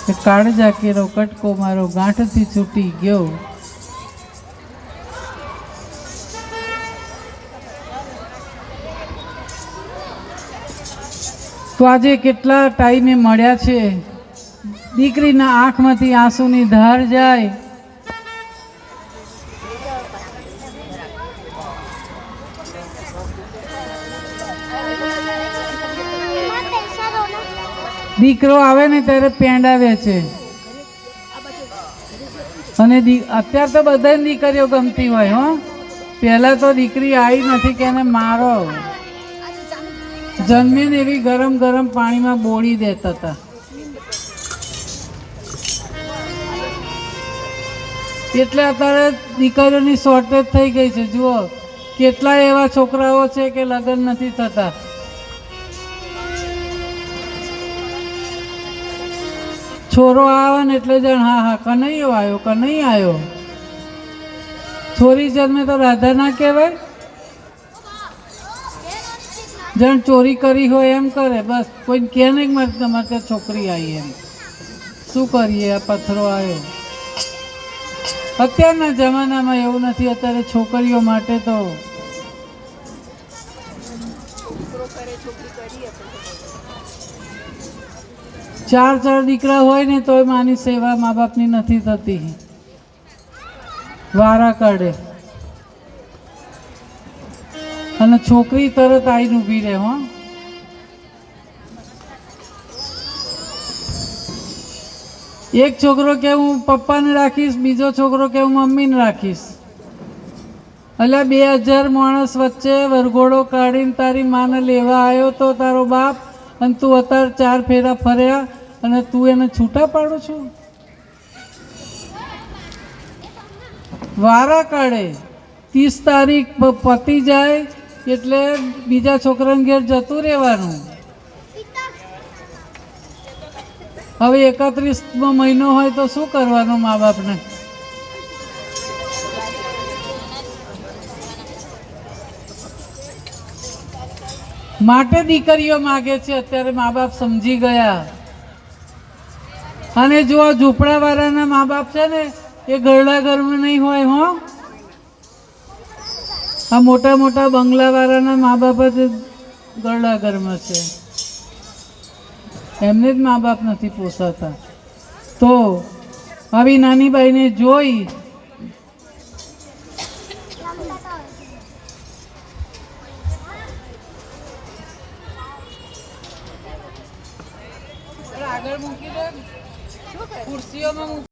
કે કાળજા કેરો કટકો મારો ગાંઠથી છૂટી ગયો। તો આજે કેટલા ટાઈમે મળ્યા છે, દીકરીના આંખમાંથી આંસુની ધાર જાય, દીકરો આવે ને ત્યારે પેંડા વેચે, અને અત્યારે તો બધાને દીકરીઓ ગમતી હોય હો। પહેલા તો દીકરી આવી નથી કે એને મારો, જન્મીને એવી ગરમ ગરમ પાણીમાં બોળી દેતા હતા। એટલે અત્યારે દીકરીઓની શોર્ટેજ થઈ ગઈ છે। જુઓ કેટલાય એવા છોકરાઓ છે કે લગ્ન નથી થતા। છોરો આવે ને એટલે જાણ હા હા કનૈયો આવ્યો, કનૈયો આવ્યો। છોરી જન્મે તો રાધા ના કહેવાય, જાણ ચોરી કરી હોય એમ કરે। બસ કોઈ કહે નહીં કે તમારે ત્યાં છોકરી આવી, એમ શું કરીએ, આ પથ્થરો આવ્યો। અત્યારના જમાનામાં એવું નથી। અત્યારે છોકરીઓ માટે તો ચાર દીકરા હોય ને તોય માની સેવા મા બાપની નથી થતી, વારા કાઢે। અને છોકરી તરત આવીને ઊભી રહે હો। એક છોકરો કે હું પપ્પાને રાખીશ, બીજો છોકરો કે હું મમ્મીને રાખીશ। એટલે 2000 માણસ વચ્ચે વરઘોડો કાઢીને તારી માને લેવા આવ્યો તો તારો બાપ, અને તું અત્યારે 4 ફેરા ફર્યા અને તું એને છૂટા પાડું છું। વારા કાઢે। 30 તારીખ પતી જાય એટલે બીજા છોકરાને ઘેર જતું રહેવાનું। હવે 31મો મહિનો હોય તો શું કરવાનું મા બાપને? માટે દીકરીઓ માગે છે અત્યારે, મા બાપ સમજી ગયા। અને જો આ ઝૂંપડાવાળાના મા બાપ છે ને એ ગરડા ઘરમાં નહીં હોય હો। આ મોટા મોટા બંગલાવાળાના મા બાપ જ ગરડા ઘરમાં છે, એમને જ મા બાપ નથી પોસાતા। તો આવી નાની બાઈને જોઈ આગળ મૂકી દે, ખુરશીઓમાં